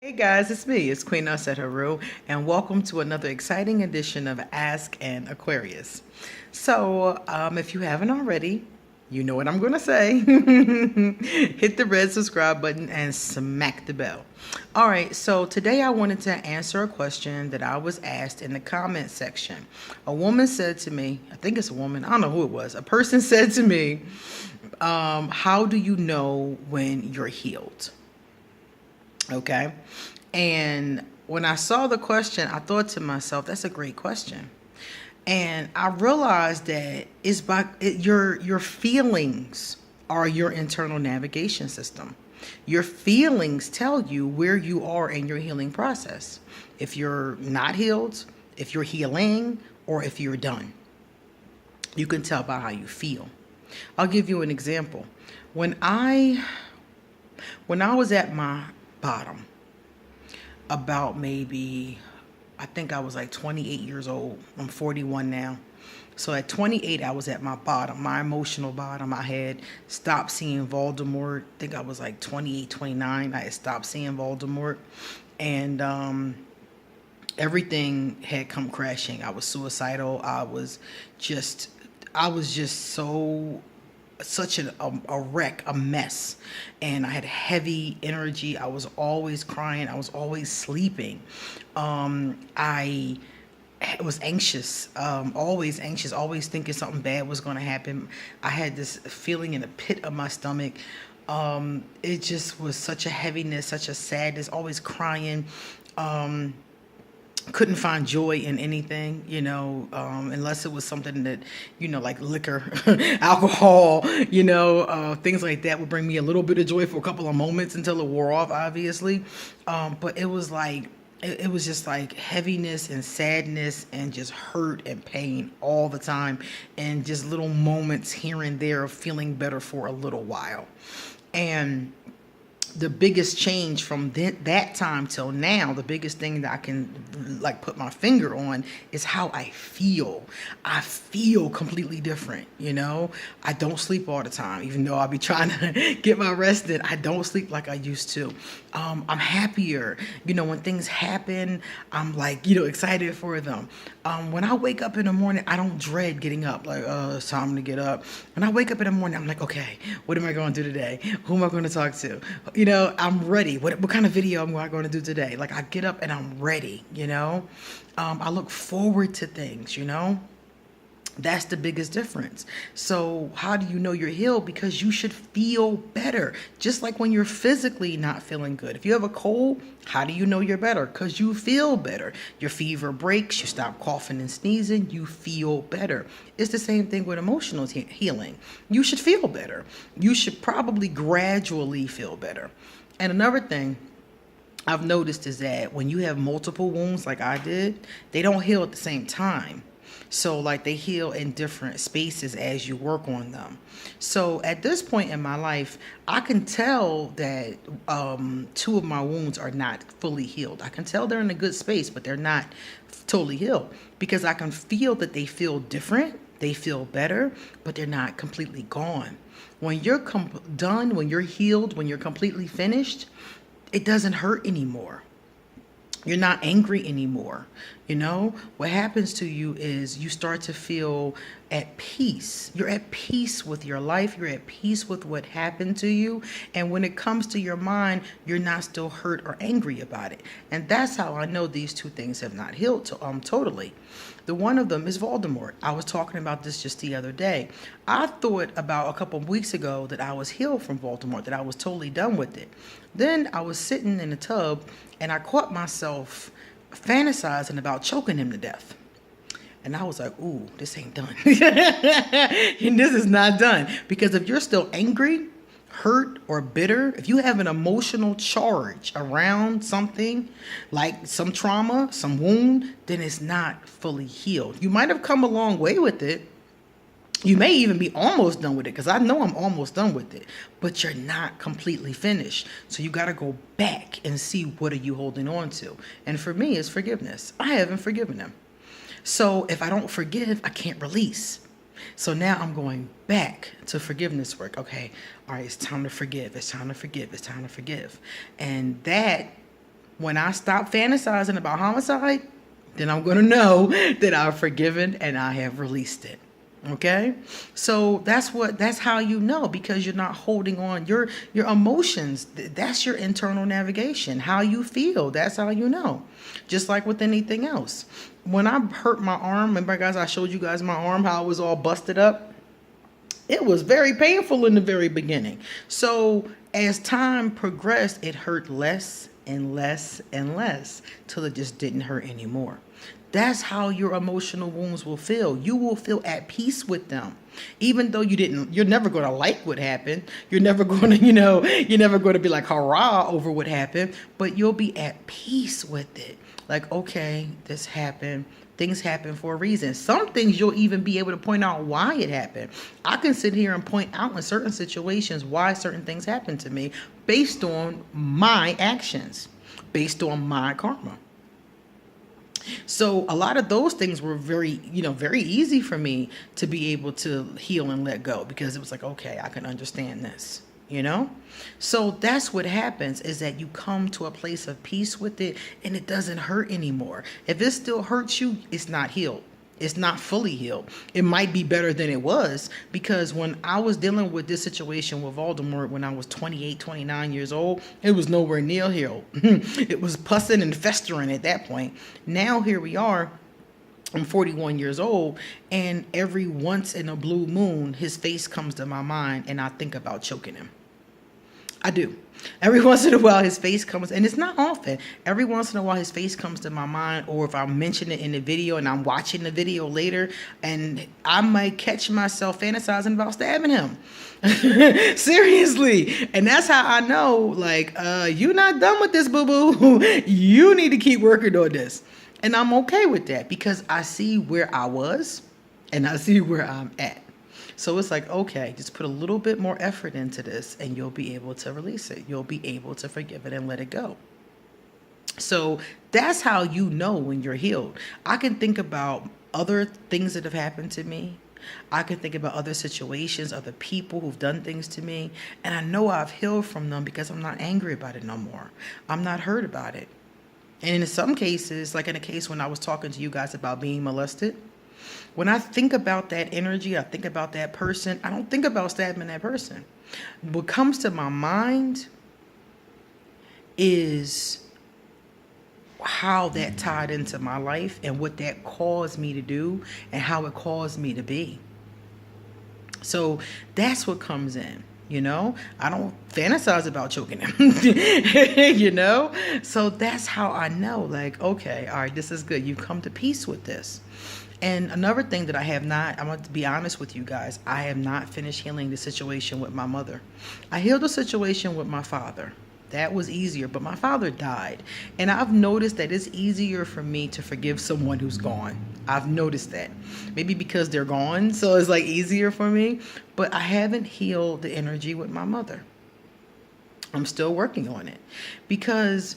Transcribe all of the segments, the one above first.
Hey guys, it's me. It's Queen Narset Haru, and welcome to another exciting edition of Ask An Aquarius. If you haven't already, you know what I'm going to say. Hit the red subscribe button and smack the bell. All right, so today I wanted to answer a question that I was asked in the comment section. A woman said to me, I think it's a woman, I don't know who it was. A person said to me, how do you know when you're healed? Okay. And when I saw the question, I thought to myself, that's a great question. And I realized that it's your feelings are your internal navigation system. Your feelings tell you where you are in your healing process. If you're not healed, if you're healing, or if you're done. You can tell by how you feel. I'll give you an example. When I was at my bottom, about maybe, I think I was like 28 years old. I'm 41 now. So at 28, I was at my bottom, my emotional bottom. I had stopped seeing Voldemort. I think I was like 28, 29. I had stopped seeing Voldemort. And everything had come crashing. I was suicidal. I was just such a wreck, a mess. And I had heavy energy. I was always crying. I was always sleeping. I was anxious, always anxious, always thinking something bad was going to happen. I had this feeling in the pit of my stomach. It just was such a heaviness, such a sadness, always crying. Couldn't find joy in anything, unless it was something that, like liquor, alcohol, things like that would bring me a little bit of joy for a couple of moments until it wore off, obviously. But it was like, it was just like heaviness and sadness and just hurt and pain all the time. And just little moments here and there of feeling better for a little while. And the biggest change from that time till now, the biggest thing that I can like put my finger on is how I feel. I feel completely different, I don't sleep all the time, even though I'll be trying to get my rest in. I don't sleep like I used to. I'm happier. When things happen, I'm like, excited for them. When I wake up in the morning, I don't dread getting up. Like, it's time to get up. When I wake up in the morning, I'm like, okay, what am I going to do today? Who am I going to talk to? I'm ready. What kind of video am I going to do today? Like, I get up and I'm ready, I look forward to things, That's the biggest difference. So how do you know you're healed? Because you should feel better. Just like when you're physically not feeling good. If you have a cold, how do you know you're better? Because you feel better. Your fever breaks. You stop coughing and sneezing. You feel better. It's the same thing with emotional healing. You should feel better. You should probably gradually feel better. And another thing I've noticed is that when you have multiple wounds like I did, they don't heal at the same time. So like they heal in different spaces as you work on them. So at this point in my life, I can tell that two of my wounds are not fully healed. I can tell they're in a good space, but they're not totally healed because I can feel that they feel different. They feel better, but they're not completely gone. When you're done, when you're healed, when you're completely finished, it doesn't hurt anymore. You're not angry anymore. What happens to you is you start to feel at peace. You're at peace with your life. You're at peace with what happened to you. And when it comes to your mind, you're not still hurt or angry about it. And that's how I know these two things have not healed totally. The one of them is Voldemort. I was talking about this just the other day. I thought about a couple of weeks ago that I was healed from Voldemort, that I was totally done with it. Then I was sitting in the tub and I caught myself fantasizing about choking him to death. And I was like, ooh, this ain't done. And this is not done. Because if you're still angry, hurt, or bitter, if you have an emotional charge around something, like some trauma, some wound, then it's not fully healed. You might have come a long way with it. You may even be almost done with it, because I know I'm almost done with it, but you're not completely finished. So you got to go back and see, what are you holding on to? And for me, it's forgiveness. I haven't forgiven him. So if I don't forgive, I can't release. So now I'm going back to forgiveness work. Okay, all right, it's time to forgive. It's time to forgive. It's time to forgive. And that When I stop fantasizing about homicide, then I'm going to know that I've forgiven and I have released it. Okay? So that's how you know, because you're not holding on your emotions. That's your internal navigation. How you feel, that's how you know. Just like with anything else. When I hurt my arm, remember guys, I showed you guys my arm, how it was all busted up? It was very painful in the very beginning. So as time progressed, it hurt less and less and less till it just didn't hurt anymore. That's how your emotional wounds will feel. You will feel at peace with them. Even though you're never going to like what happened. You're never going to, you're never going to be like hurrah over what happened, but you'll be at peace with it. Like, okay, this happened. Things happen for a reason. Some things you'll even be able to point out why it happened. I can sit here and point out in certain situations why certain things happen to me based on my actions, based on my karma. So a lot of those things were very easy for me to be able to heal and let go, because it was like, okay, I can understand this. So that's what happens, is that you come to a place of peace with it and it doesn't hurt anymore. If it still hurts you, it's not healed. It's not fully healed. It might be better than it was, because when I was dealing with this situation with Voldemort when I was 28, 29 years old, it was nowhere near healed. It was pussing and festering at that point. Now here we are. I'm 41 years old, and every once in a blue moon, his face comes to my mind and I think about choking him. I do. Every once in a while, his face comes, and it's not often. Every once in a while, his face comes to my mind, or if I mention it in the video and I'm watching the video later, and I might catch myself fantasizing about stabbing him. Seriously. And that's how I know, like, you're not done with this, boo-boo. You need to keep working on this. And I'm okay with that, because I see where I was and I see where I'm at. So it's like, okay, just put a little bit more effort into this and you'll be able to release it. You'll be able to forgive it and let it go. So that's how you know when you're healed. I can think about other things that have happened to me. I can think about other situations, other people who've done things to me. And I know I've healed from them because I'm not angry about it no more. I'm not hurt about it. And in some cases, like in a case when I was talking to you guys about being molested, when I think about that energy, I think about that person, I don't think about stabbing that person. What comes to my mind is how that tied into my life and what that caused me to do and how it caused me to be. So that's what comes in. I don't fantasize about choking him, So that's how I know, like, okay, all right, this is good. You come to peace with this. And another thing that I'm going to be honest with you guys, I have not finished healing the situation with my mother. I healed the situation with my father. That was easier, but my father died. And I've noticed that it's easier for me to forgive someone who's gone. I've noticed that. Maybe because they're gone, so it's like easier for me. But I haven't healed the energy with my mother. I'm still working on it, because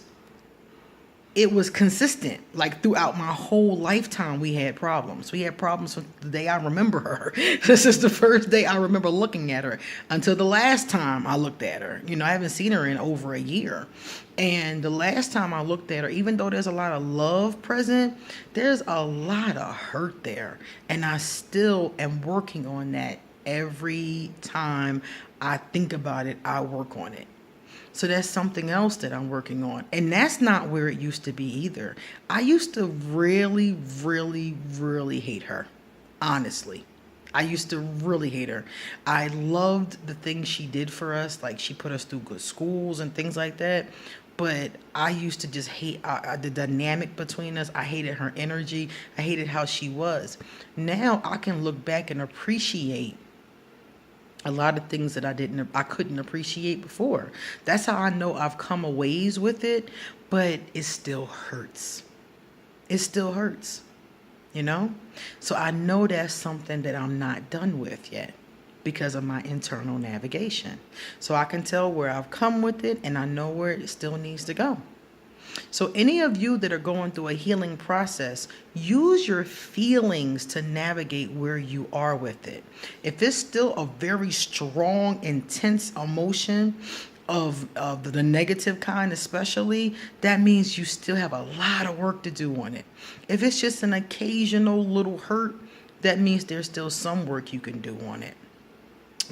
it was consistent. Like throughout my whole lifetime, we had problems. We had problems from the day I remember her. This is the first day I remember looking at her until the last time I looked at her. I haven't seen her in over a year. And the last time I looked at her, even though there's a lot of love present, there's a lot of hurt there. And I still am working on that. Every time I think about it, I work on it. So that's something else that I'm working on. And that's not where it used to be either. I used to really, really, really hate her. Honestly. I used to really hate her. I loved the things she did for us. Like she put us through good schools and things like that. But I used to just hate the dynamic between us. I hated her energy. I hated how she was. Now I can look back and appreciate a lot of things that I couldn't appreciate before. That's how I know I've come a ways with it, but it still hurts. It still hurts, So I know that's something that I'm not done with yet because of my internal navigation. So I can tell where I've come with it, and I know where it still needs to go. So any of you that are going through a healing process, use your feelings to navigate where you are with it. If it's still a very strong, intense emotion, of the negative kind especially, that means you still have a lot of work to do on it. If it's just an occasional little hurt, that means there's still some work you can do on it.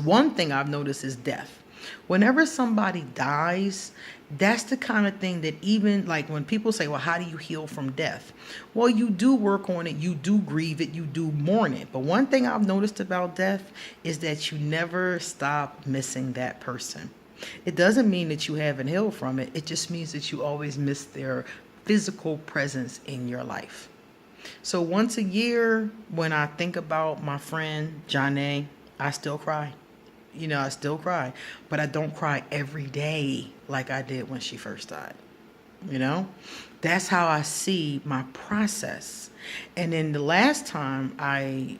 One thing I've noticed is death. Whenever somebody dies, that's the kind of thing that, even like when people say, well, how do you heal from death? Well, you do work on it, you do grieve it, you do mourn it. But one thing I've noticed about death is that you never stop missing that person. It doesn't mean that you haven't healed from it. It just means that you always miss their physical presence in your life. So once a year, when I think about my friend Janae, I still cry. I still cry, but I don't cry every day like I did when she first died. That's how I see my process. And then the last time I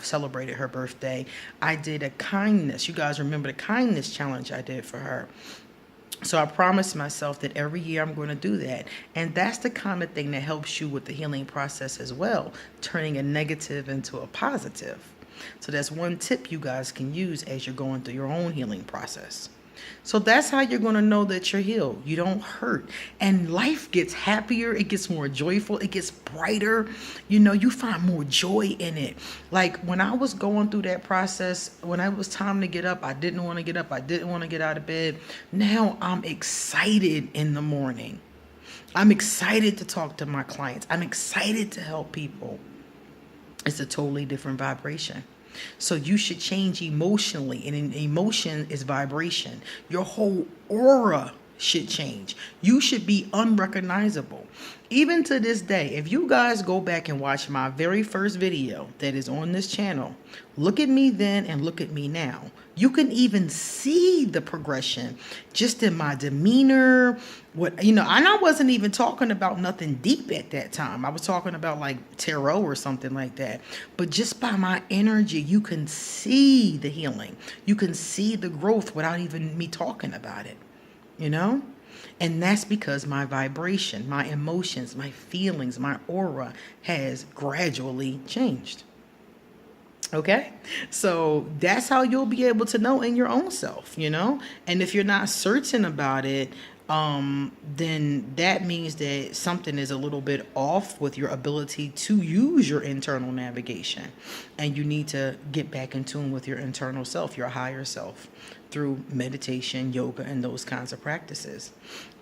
celebrated her birthday, I did a kindness. You guys remember the kindness challenge I did for her. So I promised myself that every year I'm going to do that. And that's the kind of thing that helps you with the healing process as well, turning a negative into a positive. So that's one tip you guys can use as you're going through your own healing process. So that's how you're going to know that you're healed. You don't hurt. And life gets happier. It gets more joyful. It gets brighter. You find more joy in it. Like when I was going through that process, when it was time to get up, I didn't want to get up. I didn't want to get out of bed. Now I'm excited in the morning. I'm excited to talk to my clients. I'm excited to help people. It's a totally different vibration. So you should change emotionally, and emotion is vibration. Your whole aura should change. You should be unrecognizable. Even to this day, if you guys go back and watch my very first video that is on this channel, look at me then and look at me now. You can even see the progression just in my demeanor. And I wasn't even talking about nothing deep at that time. I was talking about like tarot or something like that. But just by my energy, you can see the healing. You can see the growth without even me talking about it. And that's because my vibration, my emotions, my feelings, my aura has gradually changed. Okay, so that's how you'll be able to know in your own self, and if you're not certain about it, then that means that something is a little bit off with your ability to use your internal navigation, and you need to get back in tune with your internal self, your higher self, through meditation, yoga, and those kinds of practices.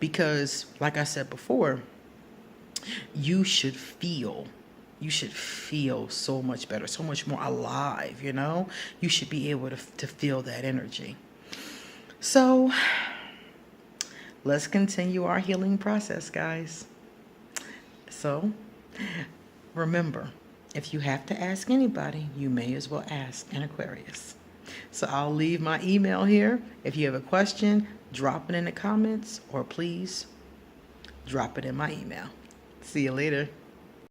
Because like I said before, you should feel so much better, so much more alive. You should be able to feel that energy. So let's continue our healing process, guys. So remember, if you have to ask anybody, you may as well ask an Aquarius. So I'll leave my email here. If you have a question, drop it in the comments, or please drop it in my email. See you later.